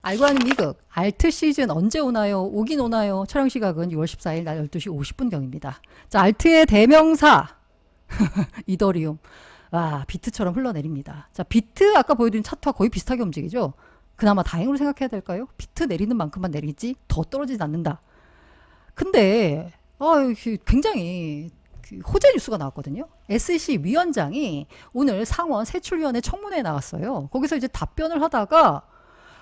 알고하는 미국 알트 시즌 언제 오나요? 오긴 오나요? 촬영 시각은 6월 14일 날 12시 50분경입니다. 자, 알트의 대명사 이더리움. 와, 비트처럼 흘러내립니다. 자, 비트 아까 보여드린 차트와 거의 비슷하게 움직이죠? 그나마 다행으로 생각해야 될까요? 비트 내리는 만큼만 내리지 더 떨어지지 않는다. 근데 굉장히 호재 뉴스가 나왔거든요. SEC 위원장이 오늘 상원 세출위원회 청문회에 나갔어요. 거기서 이제 답변을 하다가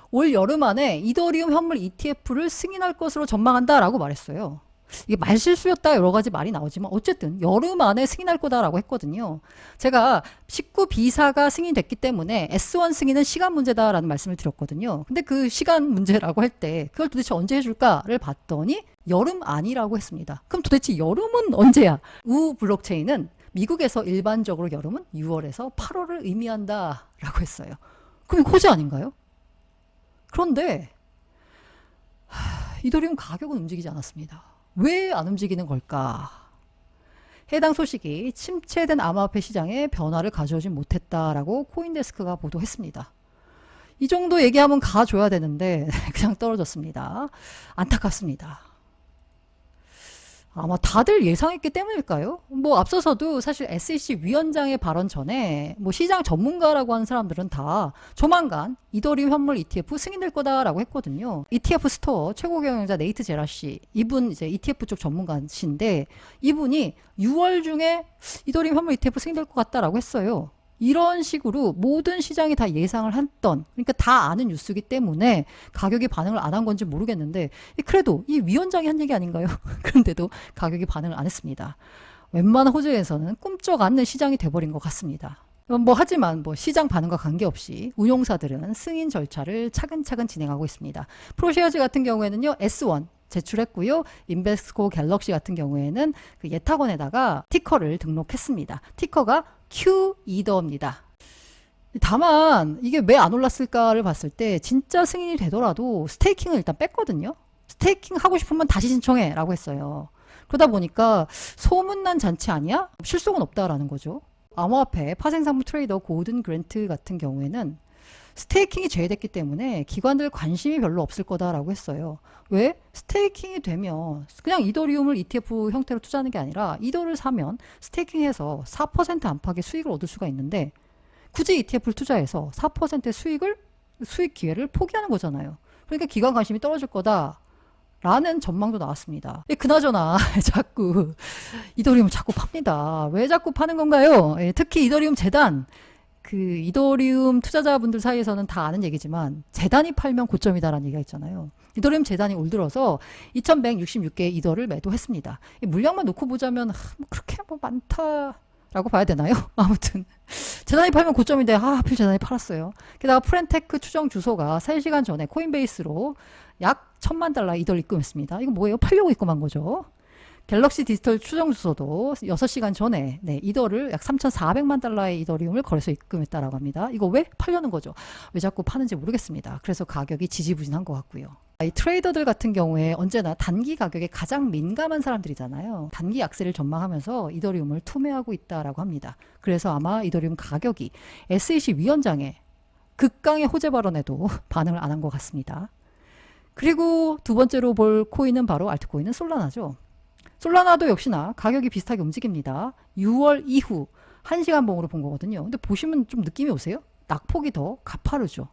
올 여름 안에 이더리움 현물 ETF를 승인할 것으로 전망한다라고 말했어요. 이게 말실수였다 여러 가지 말이 나오지만 어쨌든 여름 안에 승인할 거다라고 했거든요. 제가 19B사가 승인됐기 때문에 S1 승인은 시간 문제다라는 말씀을 드렸거든요. 근데 그 시간 문제라고 할 때 그걸 도대체 언제 해줄까를 봤더니 여름 안이라고 했습니다. 그럼 도대체 여름은 언제야? 우 블록체인은 미국에서 일반적으로 여름은 6월에서 8월을 의미한다라고 했어요. 그럼 이거 호재 아닌가요? 그런데 이더리움 가격은 움직이지 않았습니다. 왜 안 움직이는 걸까? 해당 소식이 침체된 암호화폐 시장에 변화를 가져오진 못했다라고 코인데스크가 보도했습니다. 이 정도 얘기하면 가줘야 되는데 그냥 떨어졌습니다. 안타깝습니다. 아마 다들 예상했기 때문일까요? 뭐 앞서서도 사실 SEC 위원장의 발언 전에 뭐 시장 전문가라고 하는 사람들은 다 조만간 이더리움 현물 ETF 승인될 거다라고 했거든요. ETF 스토어 최고 경영자 네이트 제라 씨, 이분 이제 ETF 쪽 전문가신데 이분이 6월 중에 이더리움 현물 ETF 승인될 것 같다라고 했어요. 이런 식으로 모든 시장이 다 예상을 했던, 그러니까 다 아는 뉴스이기 때문에 가격이 반응을 안 한 건지 모르겠는데 그래도 이 위원장이 한 얘기 아닌가요? 그런데도 가격이 반응을 안 했습니다. 웬만한 호재에서는 꿈쩍 않는 시장이 돼버린 것 같습니다. 하지만 시장 반응과 관계없이 운용사들은 승인 절차를 차근차근 진행하고 있습니다. 프로쉐어즈 같은 경우에는요, S1 제출했고요. 인베스코 갤럭시 같은 경우에는 그 예탁원에다가 티커를 등록했습니다. 티커가 QE더입니다. 다만 이게 왜 안 올랐을까를 봤을 때 진짜 승인이 되더라도 스테이킹을 일단 뺐거든요. 스테이킹 하고 싶으면 다시 신청해 라고 했어요. 그러다 보니까 소문난 잔치 아니야? 실속은 없다라는 거죠. 암호화폐 파생상품 트레이더 고든 그랜트 같은 경우에는 스테이킹이 제외됐기 때문에 기관들 관심이 별로 없을 거다라고 했어요. 왜? 스테이킹이 되면 그냥 이더리움을 ETF 형태로 투자하는 게 아니라 이더를 사면 스테이킹해서 4% 안팎의 수익을 얻을 수가 있는데 굳이 ETF를 투자해서 4%의 수익 기회를 포기하는 거잖아요. 그러니까 기관 관심이 떨어질 거다. 라는 전망도 나왔습니다. 그나저나 자꾸 이더리움을 자꾸 팝니다. 왜 자꾸 파는 건가요? 특히 이더리움 재단, 이더리움 투자자분들 사이에서는 다 아는 얘기지만 재단이 팔면 고점이다라는 얘기가 있잖아요. 이더리움 재단이 올 들어서 2166개의 이더를 매도했습니다. 물량만 놓고 보자면 그렇게 많다라고 봐야 되나요? 아무튼 재단이 팔면 고점인데 하필 재단이 팔았어요. 게다가 프렌테크 추정 주소가 3시간 전에 코인베이스로 약 1000만 달러 이더를 입금했습니다. 이거 뭐예요? 팔려고 입금한 거죠. 갤럭시 디지털 추정 주소도 6시간 전에 이더를 약 3,400만 달러의 이더리움을 거래소 입금했다라고 합니다. 이거 왜 팔려는 거죠? 왜 자꾸 파는지 모르겠습니다. 그래서 가격이 지지부진한 것 같고요. 이 트레이더들 같은 경우에 언제나 단기 가격에 가장 민감한 사람들이잖아요. 단기 약세를 전망하면서 이더리움을 투매하고 있다라고 합니다. 그래서 아마 이더리움 가격이 SEC 위원장의 극강의 호재 발언에도 반응을 안 한 것 같습니다. 그리고 두 번째로 볼 코인은 바로 알트코인은 솔라나죠. 솔라나도 역시나 가격이 비슷하게 움직입니다. 6월 이후 1시간 봉으로 본 거거든요. 근데 보시면 좀 느낌이 오세요? 낙폭이 더 가파르죠.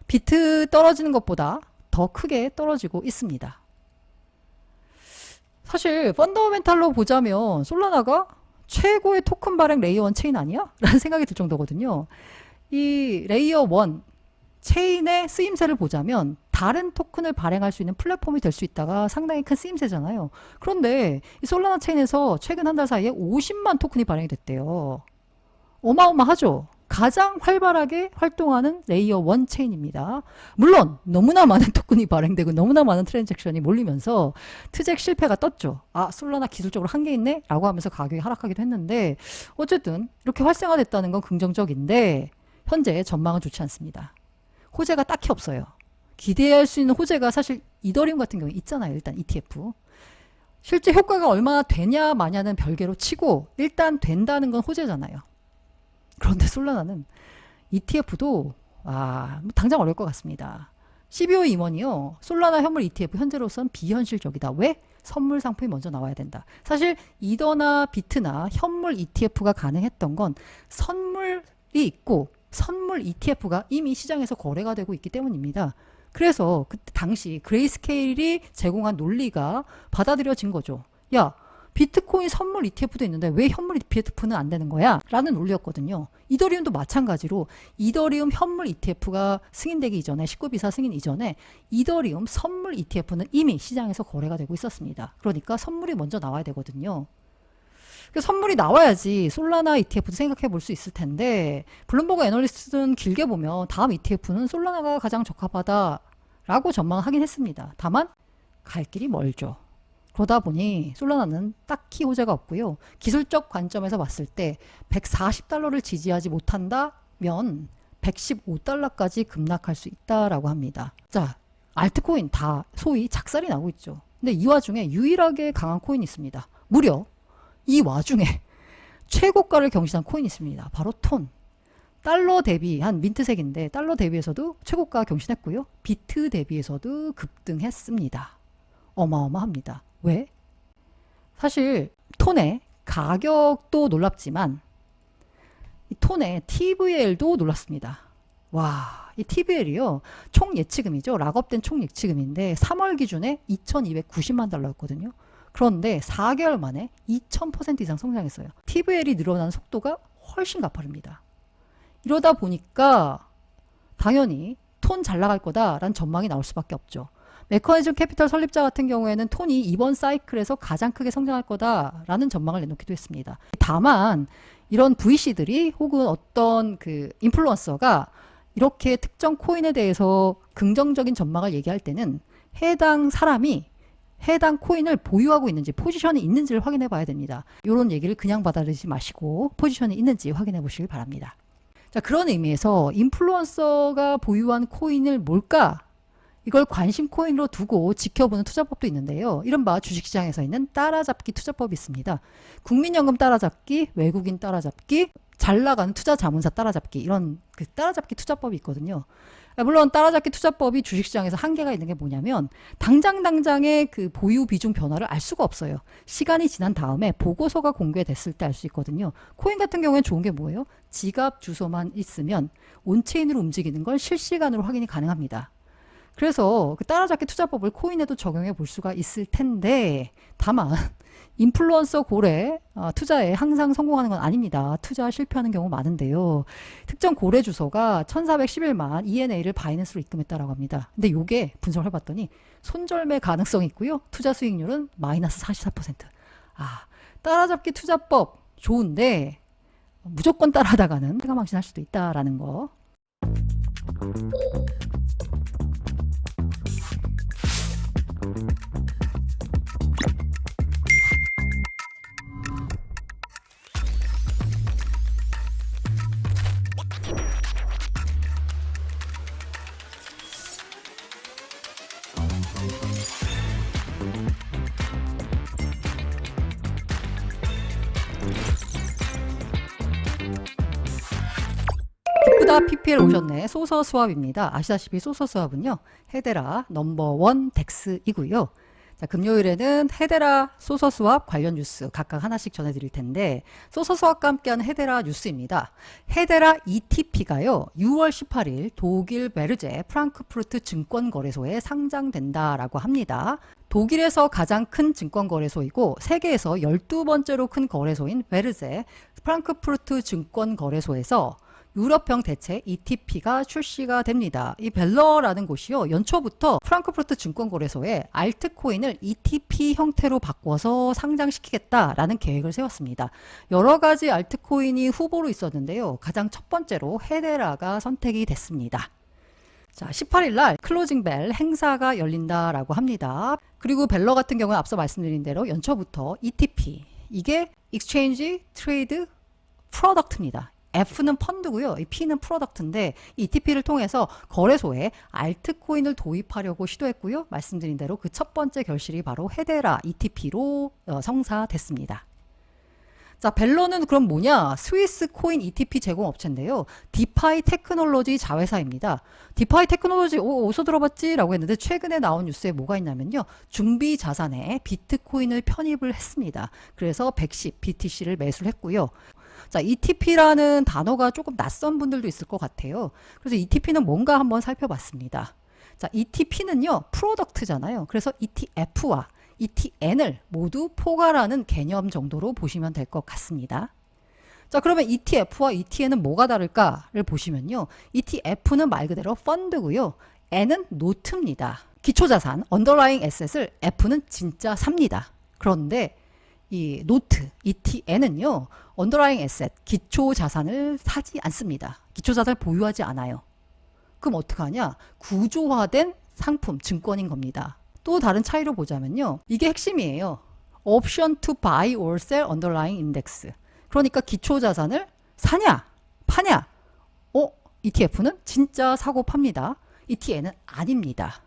비트 떨어지는 것보다 더 크게 떨어지고 있습니다. 사실 펀더멘탈로 보자면 솔라나가 최고의 토큰 발행 레이어 1 체인 아니야? 라는 생각이 들 정도거든요. 이 레이어 1 체인의 쓰임새를 보자면 다른 토큰을 발행할 수 있는 플랫폼이 될 수 있다가 상당히 큰 쓰임새잖아요. 그런데 이 솔라나 체인에서 최근 한 달 사이에 50만 토큰이 발행이 됐대요. 어마어마하죠. 가장 활발하게 활동하는 레이어 1 체인입니다. 물론 너무나 많은 토큰이 발행되고 너무나 많은 트랜잭션이 몰리면서 트잭 실패가 떴죠. 솔라나 기술적으로 한계 있네? 라고 하면서 가격이 하락하기도 했는데 어쨌든 이렇게 활성화됐다는 건 긍정적인데 현재 전망은 좋지 않습니다. 호재가 딱히 없어요. 기대할 수 있는 호재가 사실 이더리움 같은 경우에 있잖아요. 일단 ETF. 실제 효과가 얼마나 되냐 마냐는 별개로 치고 일단 된다는 건 호재잖아요. 그런데 솔라나는 ETF도 당장 어려울 것 같습니다. CBO 임원이요. 솔라나 현물 ETF 현재로선 비현실적이다. 왜? 선물 상품이 먼저 나와야 된다. 사실 이더나 비트나 현물 ETF가 가능했던 건 선물이 있고 선물 ETF가 이미 시장에서 거래가 되고 있기 때문입니다. 그래서 그때 당시 그레이스케일이 제공한 논리가 받아들여진 거죠. 야, 비트코인 선물 ETF도 있는데 왜 현물 ETF는 안 되는 거야? 라는 논리였거든요. 이더리움도 마찬가지로 이더리움 현물 ETF가 승인되기 이전에 19비사 승인 이전에 이더리움 선물 ETF는 이미 시장에서 거래가 되고 있었습니다. 그러니까 선물이 먼저 나와야 되거든요. 선물이 나와야지 솔라나 ETF도 생각해 볼 수 있을 텐데 블룸버그 애널리스트는 길게 보면 다음 ETF는 솔라나가 가장 적합하다 라고 전망하긴 했습니다. 다만 갈 길이 멀죠. 그러다 보니 솔라나는 딱히 호재가 없고요. 기술적 관점에서 봤을 때 140달러를 지지하지 못한다면 115달러까지 급락할 수 있다라고 합니다. 자, 알트코인 다 소위 작살이 나고 있죠. 근데 이 와중에 유일하게 강한 코인이 있습니다. 무려 이 와중에 최고가를 경신한 코인이 있습니다. 바로 톤. 달러 대비 한 민트색인데 달러 대비해서도 최고가 경신했고요. 비트 대비해서도 급등했습니다. 어마어마합니다. 왜? 사실 톤의 가격도 놀랍지만 이 톤의 TVL도 놀랐습니다. 와, 이 TVL이요. 총 예치금이죠. 락업된 총 예치금인데 3월 기준에 2290만 달러였거든요. 그런데 4개월 만에 2000% 이상 성장했어요. TVL이 늘어나는 속도가 훨씬 가파릅니다. 이러다 보니까 당연히 톤 잘 나갈 거다라는 전망이 나올 수밖에 없죠. 메커니즘 캐피털 설립자 같은 경우에는 톤이 이번 사이클에서 가장 크게 성장할 거다라는 전망을 내놓기도 했습니다. 다만 이런 VC들이 혹은 어떤 그 인플루언서가 이렇게 특정 코인에 대해서 긍정적인 전망을 얘기할 때는 해당 사람이 해당 코인을 보유하고 있는지 포지션이 있는지를 확인해 봐야 됩니다. 이런 얘기를 그냥 받아들이지 마시고 포지션이 있는지 확인해 보시길 바랍니다. 자, 그런 의미에서 인플루언서가 보유한 코인을 뭘까? 이걸 관심 코인으로 두고 지켜보는 투자법도 있는데요. 이른바 주식시장에서 있는 따라잡기 투자법이 있습니다. 국민연금 따라잡기, 외국인 따라잡기, 잘 나가는 투자 자문사 따라잡기 이런 그 따라잡기 투자법이 있거든요. 물론 따라잡기 투자법이 주식시장에서 한계가 있는 게 뭐냐면 당장의 그 보유 비중 변화를 알 수가 없어요. 시간이 지난 다음에 보고서가 공개됐을 때 알 수 있거든요. 코인 같은 경우에는 좋은 게 뭐예요? 지갑 주소만 있으면 온체인으로 움직이는 걸 실시간으로 확인이 가능합니다. 그래서 그 따라잡기 투자법을 코인에도 적용해 볼 수가 있을 텐데 다만 인플루언서 고래 투자에 항상 성공하는 건 아닙니다. 투자 실패하는 경우 많은데요. 특정 고래 주소가 1411만 ENA를 바이낸스로 입금했다라고 합니다. 근데 요게 분석을 해봤더니 손절매 가능성이 있고요. 투자 수익률은 마이너스 44%. 따라잡기 투자법 좋은데 무조건 따라하다가는 퇴가망신할 수도 있다라는 거. 기쁘다 PPL 오셨네. 소서 수합입니다. 아시다시피 소서 수합은요. 헤데라 넘버원 덱스이고요. 자, 금요일에는 헤데라 소서 수합 관련 뉴스 각각 하나씩 전해드릴 텐데 소서 수합과 함께하는 헤데라 뉴스입니다. 헤데라 ETP가요. 6월 18일 독일 베르제 프랑크푸르트 증권거래소에 상장된다라고 합니다. 독일에서 가장 큰 증권거래소이고 세계에서 12번째로 큰 거래소인 베르제 프랑크푸르트 증권거래소에서 유럽형 대체 ETP가 출시가 됩니다. 이 벨러라는 곳이요. 연초부터 프랑크푸르트 증권거래소에 알트코인을 ETP 형태로 바꿔서 상장시키겠다라는 계획을 세웠습니다. 여러 가지 알트코인이 후보로 있었는데요. 가장 첫 번째로 헤데라가 선택이 됐습니다. 자, 18일 날 클로징 벨 행사가 열린다라고 합니다. 그리고 벨러 같은 경우는 앞서 말씀드린 대로 연초부터 ETP, 이게 Exchange Trade Product입니다. F는 펀드고요. 이 P는 프로덕트인데 ETP를 통해서 거래소에 알트코인을 도입하려고 시도했고요. 말씀드린 대로 그 첫 번째 결실이 바로 헤데라 ETP로 성사됐습니다. 자, 벨런은 그럼 뭐냐? 스위스 코인 ETP 제공업체인데요. 디파이 테크놀로지 자회사입니다. 디파이 테크놀로지 어디서 들어봤지? 라고 했는데 최근에 나온 뉴스에 뭐가 있냐면요. 준비 자산에 비트코인을 편입을 했습니다. 그래서 110 BTC를 매수를 했고요. 자, ETP라는 단어가 조금 낯선 분들도 있을 것 같아요. 그래서 ETP는 뭔가 한번 살펴봤습니다. 자, ETP는요, 프로덕트잖아요. 그래서 ETF와 ETN을 모두 포괄하는 개념 정도로 보시면 될 것 같습니다. 자, 그러면 ETF와 ETN은 뭐가 다를까를 보시면요. ETF는 말 그대로 펀드고요. N은 노트입니다. 기초자산, 언더라잉 에셋을 F는 진짜 삽니다. 그런데 이 노트, ETN은요. 언더라잉 에셋, 기초자산을 사지 않습니다. 기초자산을 보유하지 않아요. 그럼 어떡하냐? 구조화된 상품, 증권인 겁니다. 또 다른 차이로 보자면요. 이게 핵심이에요. Option to buy or sell underlying index. 그러니까 기초자산을 사냐, 파냐. ETF는 진짜 사고 팝니다. ETN은 아닙니다.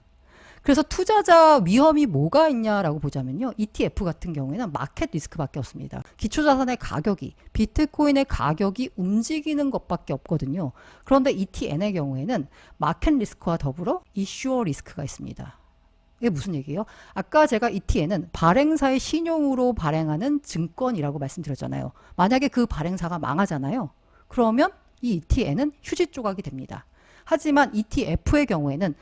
그래서 투자자 위험이 뭐가 있냐라고 보자면요. ETF 같은 경우에는 마켓 리스크밖에 없습니다. 기초자산의 가격이, 비트코인의 가격이 움직이는 것밖에 없거든요. 그런데 ETN의 경우에는 마켓 리스크와 더불어 이슈어 리스크가 있습니다. 이게 무슨 얘기예요? 아까 제가 ETN은 발행사의 신용으로 발행하는 증권이라고 말씀드렸잖아요. 만약에 그 발행사가 망하잖아요. 그러면 이 ETN은 휴지 조각이 됩니다. 하지만 ETF의 경우에는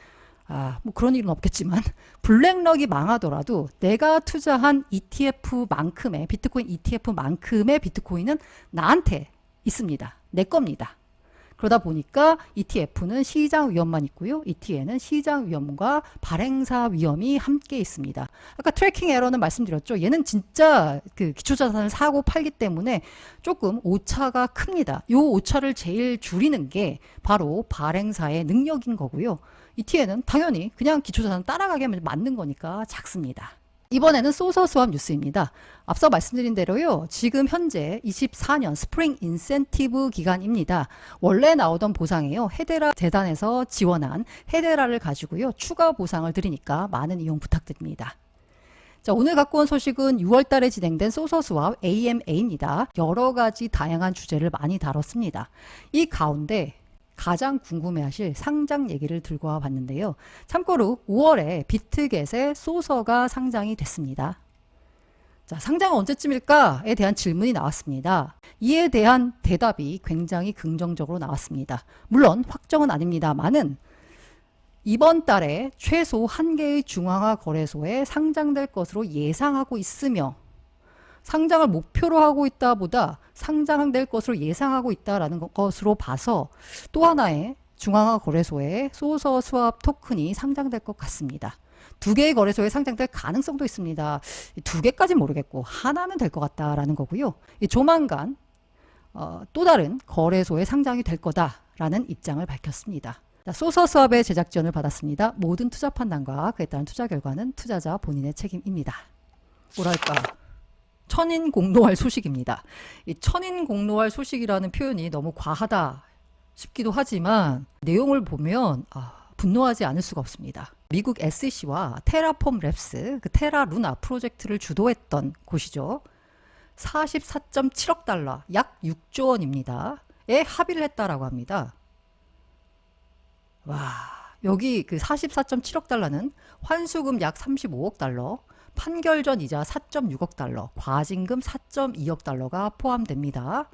뭐 그런 일은 없겠지만 블랙럭이 망하더라도 내가 투자한 ETF만큼의 비트코인 ETF만큼의 비트코인은 나한테 있습니다. 내 겁니다. 그러다 보니까 ETF는 시장 위험만 있고요. ETN은 시장 위험과 발행사 위험이 함께 있습니다. 아까 트래킹 에러는 말씀드렸죠. 얘는 진짜 그 기초자산을 사고 팔기 때문에 조금 오차가 큽니다. 이 오차를 제일 줄이는 게 바로 발행사의 능력인 거고요. ETN은 당연히 그냥 기초자산 따라가게 하면 맞는 거니까 작습니다. 이번에는 소서 스왑 뉴스입니다. 앞서 말씀드린 대로요. 지금 현재 24년 스프링 인센티브 기간입니다. 원래 나오던 보상이요. 헤데라 재단에서 지원한 헤데라를 가지고요. 추가 보상을 드리니까 많은 이용 부탁드립니다. 자, 오늘 갖고 온 소식은 6월 달에 진행된 소서 스왑 AMA입니다. 여러 가지 다양한 주제를 많이 다뤘습니다. 이 가운데 가장 궁금해하실 상장 얘기를 들고 와봤는데요. 참고로 5월에 비트겟에 소서가 상장이 됐습니다. 자, 상장은 언제쯤일까에 대한 질문이 나왔습니다. 이에 대한 대답이 굉장히 긍정적으로 나왔습니다. 물론 확정은 아닙니다만은 이번 달에 최소 1개의 중앙화 거래소에 상장될 것으로 예상하고 있으며 상장을 목표로 하고 있다 보다 상장될 것으로 예상하고 있다라는 것으로 봐서 또 하나의 중앙화 거래소에 소서 스왑 토큰이 상장될 것 같습니다. 2개의 거래소에 상장될 가능성도 있습니다. 2개까지는 모르겠고 하나는 될 것 같다라는 거고요. 조만간 또 다른 거래소에 상장이 될 거다라는 입장을 밝혔습니다. 소서 스왑의 제작 지원을 받았습니다. 모든 투자 판단과 그에 따른 투자 결과는 투자자 본인의 책임입니다. 뭐랄까 천인공노할 소식입니다. 이 천인공노할 소식이라는 표현이 너무 과하다 싶기도 하지만 내용을 보면 분노하지 않을 수가 없습니다. 미국 SEC와 테라폼 랩스, 그 테라 루나 프로젝트를 주도했던 곳이죠. 44.7억 달러, 약 6조 원입니다.에 합의를 했다라고 합니다. 와, 여기 그 44.7억 달러는 환수금 약 35억 달러, 판결 전 이자 4.6억 달러, 과징금 4.2억 달러가 포함됩니다.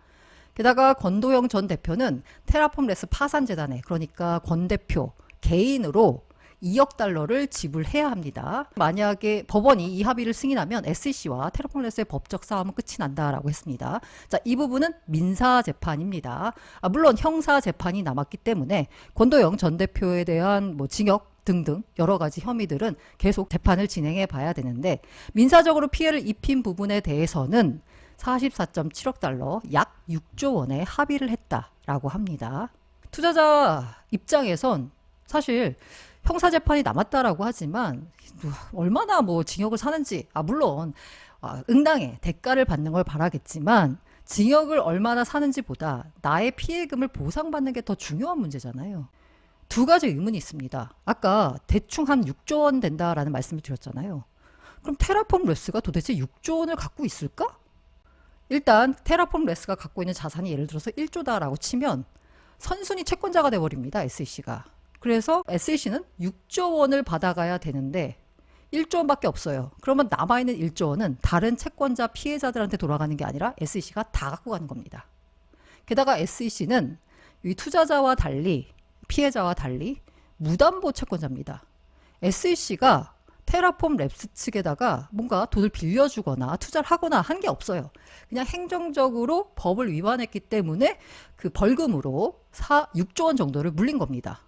게다가 권도영 전 대표는 테라폼 랩스 파산재단에, 그러니까 권 대표 개인으로 2억 달러를 지불해야 합니다. 만약에 법원이 이 합의를 승인하면 SEC와 테라폼 랩스의 법적 싸움은 끝이 난다라고 했습니다. 자, 이 부분은 민사 재판입니다. 물론 형사 재판이 남았기 때문에 권도영 전 대표에 대한 징역 등등 여러 가지 혐의들은 계속 재판을 진행해 봐야 되는데 민사적으로 피해를 입힌 부분에 대해서는 44.7억 달러, 약 6조 원에 합의를 했다라고 합니다. 투자자 입장에선 사실 형사재판이 남았다라고 하지만 얼마나 징역을 사는지 물론 응당의 대가를 받는 걸 바라겠지만 징역을 얼마나 사는지보다 나의 피해금을 보상받는 게 더 중요한 문제잖아요. 2가지 의문이 있습니다. 아까 대충 한 6조 원 된다라는 말씀을 드렸잖아요. 그럼 테라폼 랩스가 도대체 6조 원을 갖고 있을까? 일단 테라폼 랩스가 갖고 있는 자산이 예를 들어서 1조다라고 치면 선순위 채권자가 돼버립니다. SEC가. 그래서 SEC는 6조 원을 받아가야 되는데 1조 원밖에 없어요. 그러면 남아있는 1조 원은 다른 채권자 피해자들한테 돌아가는 게 아니라 SEC가 다 갖고 가는 겁니다. 게다가 SEC는 이 투자자와 달리 피해자와 달리 무담보 채권자입니다. SEC가 테라폼 랩스 측에다가 뭔가 돈을 빌려주거나 투자를 하거나 한 게 없어요. 그냥 행정적으로 법을 위반했기 때문에 그 벌금으로 6조 원 정도를 물린 겁니다.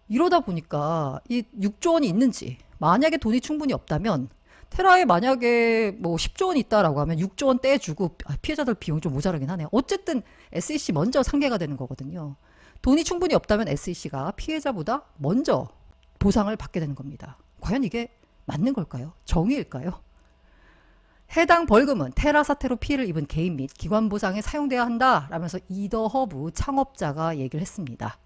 이러다 보니까 이 6조 원이 있는지, 만약에 돈이 충분히 없다면 테라에 만약에 뭐 10조 원이 있다라고 하면 6조 원 떼주고, 피해자들 비용 좀 모자라긴 하네요. 어쨌든 SEC 먼저 상계가 되는 거거든요. 돈이 충분히 없다면 SEC가 피해자보다 먼저 보상을 받게 되는 겁니다. 과연 이게 맞는 걸까요? 정의일까요? 해당 벌금은 테라 사태로 피해를 입은 개인 및 기관 보상에 사용돼야 한다라면서 이더허브 창업자가 얘기를 했습니다.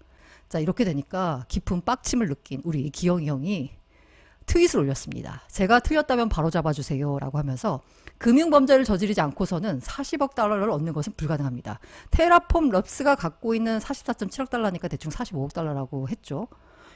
자, 이렇게 되니까 깊은 빡침을 느낀 우리 기영이 형이 트윗을 올렸습니다. 제가 틀렸다면 바로 잡아주세요 라고 하면서 금융범죄를 저지르지 않고서는 40억 달러를 얻는 것은 불가능합니다. 테라폼 랩스가 갖고 있는 44.7억 달러니까 대충 45억 달러라고 했죠.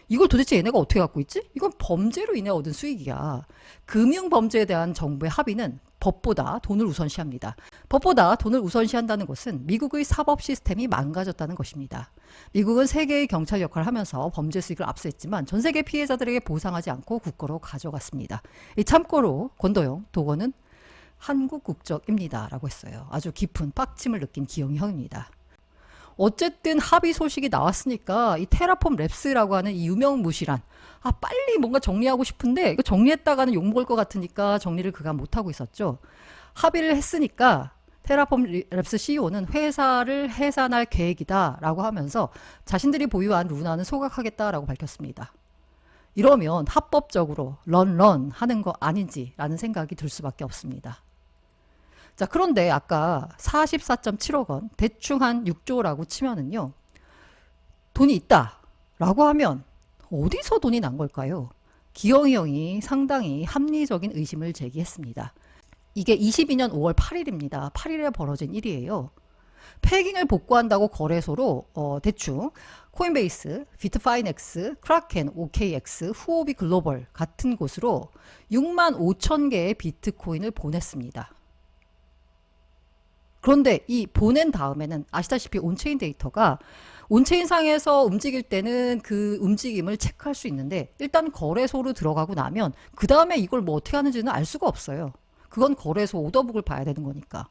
이걸 도대체 얘네가 어떻게 갖고 있지? 이건 범죄로 인해 얻은 수익이야. 금융범죄에 대한 정부의 합의는 법보다 돈을 우선시합니다. 법보다 돈을 우선시한다는 것은 미국의 사법 시스템이 망가졌다는 것입니다. 미국은 세계의 경찰 역할을 하면서 범죄 수익을 압수했지만 전 세계 피해자들에게 보상하지 않고 국고로 가져갔습니다. 참고로 권도영 도건은 한국 국적입니다 라고 했어요. 아주 깊은 빡침을 느낀 기영이 형입니다. 어쨌든 합의 소식이 나왔으니까 이 테라폼 랩스라고 하는 이 유명무실한, 빨리 뭔가 정리하고 싶은데 이거 정리했다가는 욕먹을 것 같으니까 정리를 그간 못하고 있었죠. 합의를 했으니까 테라폼 랩스 CEO는 회사를 해산할 계획이다 라고 하면서 자신들이 보유한 루나는 소각하겠다라고 밝혔습니다. 이러면 합법적으로 런 하는 거 아닌지 라는 생각이 들 수밖에 없습니다. 자, 그런데 아까 44.7억 원, 대충 한 6조라고 치면은요, 돈이 있다 라고 하면 어디서 돈이 난 걸까요? 기영이 형이 상당히 합리적인 의심을 제기했습니다. 이게 22년 5월 8일입니다. 8일에 벌어진 일이에요. 패깅을 복구한다고 거래소로 대충 코인베이스, 비트파이넥스, 크라켄, OKX, 후오비 글로벌 같은 곳으로 6만 5천 개의 비트코인을 보냈습니다. 그런데 이 보낸 다음에는 아시다시피 온체인 데이터가 온체인 상에서 움직일 때는 그 움직임을 체크할 수 있는데 일단 거래소로 들어가고 나면 그 다음에 이걸 뭐 어떻게 하는지는 알 수가 없어요. 그건 거래소 오더북을 봐야 되는 거니까.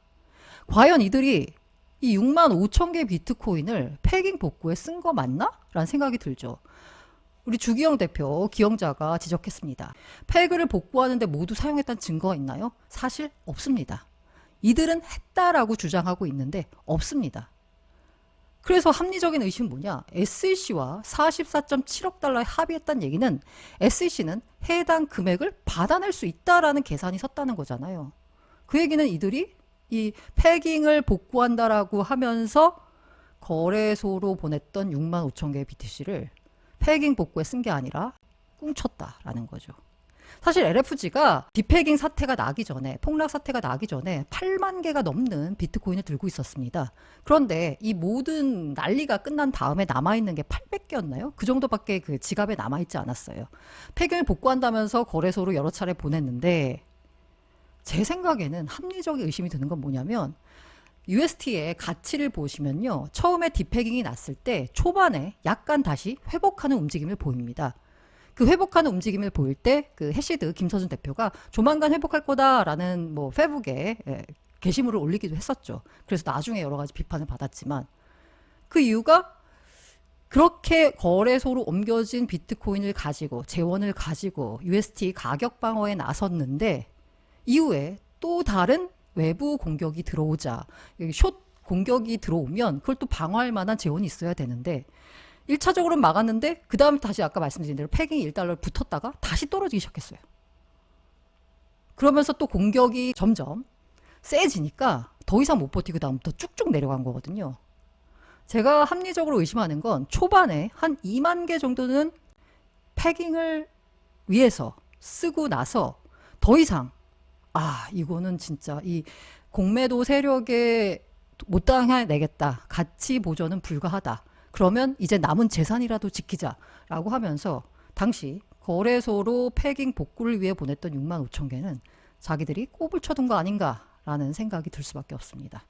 과연 이들이 이 6만 5천 개 비트코인을 패깅 복구에 쓴 거 맞나? 라는 생각이 들죠. 우리 주기영 대표 기영자가 지적했습니다. 패그를 복구하는데 모두 사용했다는 증거가 있나요? 사실 없습니다. 이들은 했다라고 주장하고 있는데 없습니다. 그래서 합리적인 의심은 뭐냐? SEC와 44.7억 달러에 합의했다는 얘기는 SEC는 해당 금액을 받아낼 수 있다라는 계산이 섰다는 거잖아요. 그 얘기는 이들이 이 패깅을 복구한다라고 하면서 거래소로 보냈던 6만 5천 개의 BTC를 패깅 복구에 쓴 게 아니라 꿍쳤다라는 거죠. 사실 LFG가 디패깅 사태가 나기 전에, 폭락 사태가 나기 전에 8만 개가 넘는 비트코인을 들고 있었습니다. 그런데 이 모든 난리가 끝난 다음에 남아있는 게 800개였나요? 그 정도밖에 그 지갑에 남아있지 않았어요. 패깅을 복구한다면서 거래소로 여러 차례 보냈는데 제 생각에는 합리적인 의심이 드는 건 뭐냐면 UST의 가치를 보시면요. 처음에 디패깅이 났을 때 초반에 약간 다시 회복하는 움직임을 보입니다. 그 회복하는 움직임을 보일 때 그 해시드 김서준 대표가 조만간 회복할 거다라는 뭐 페북에 게시물을 올리기도 했었죠. 그래서 나중에 여러 가지 비판을 받았지만 그 이유가 그렇게 거래소로 옮겨진 비트코인을 가지고 재원을 가지고 UST 가격 방어에 나섰는데 이후에 또 다른 외부 공격이 들어오자 여기 숏 공격이 들어오면 그걸 또 방어할 만한 재원이 있어야 되는데 1차적으로는 막았는데 그 다음 다시 아까 말씀드린 대로 패깅이 1달러를 붙었다가 다시 떨어지기 시작했어요. 그러면서 또 공격이 점점 세지니까 더 이상 못 버티고 다음부터 쭉쭉 내려간 거거든요. 제가 합리적으로 의심하는 건 초반에 한 2만 개 정도는 패깅을 위해서 쓰고 나서 더 이상 이거는 진짜 이 공매도 세력에 못 당해내겠다. 가치 보전은 불가하다. 그러면 이제 남은 재산이라도 지키자라고 하면서 당시 거래소로 패깅 복구를 위해 보냈던 6만 5천 개는 자기들이 꼽을 쳐둔 거 아닌가라는 생각이 들 수밖에 없습니다.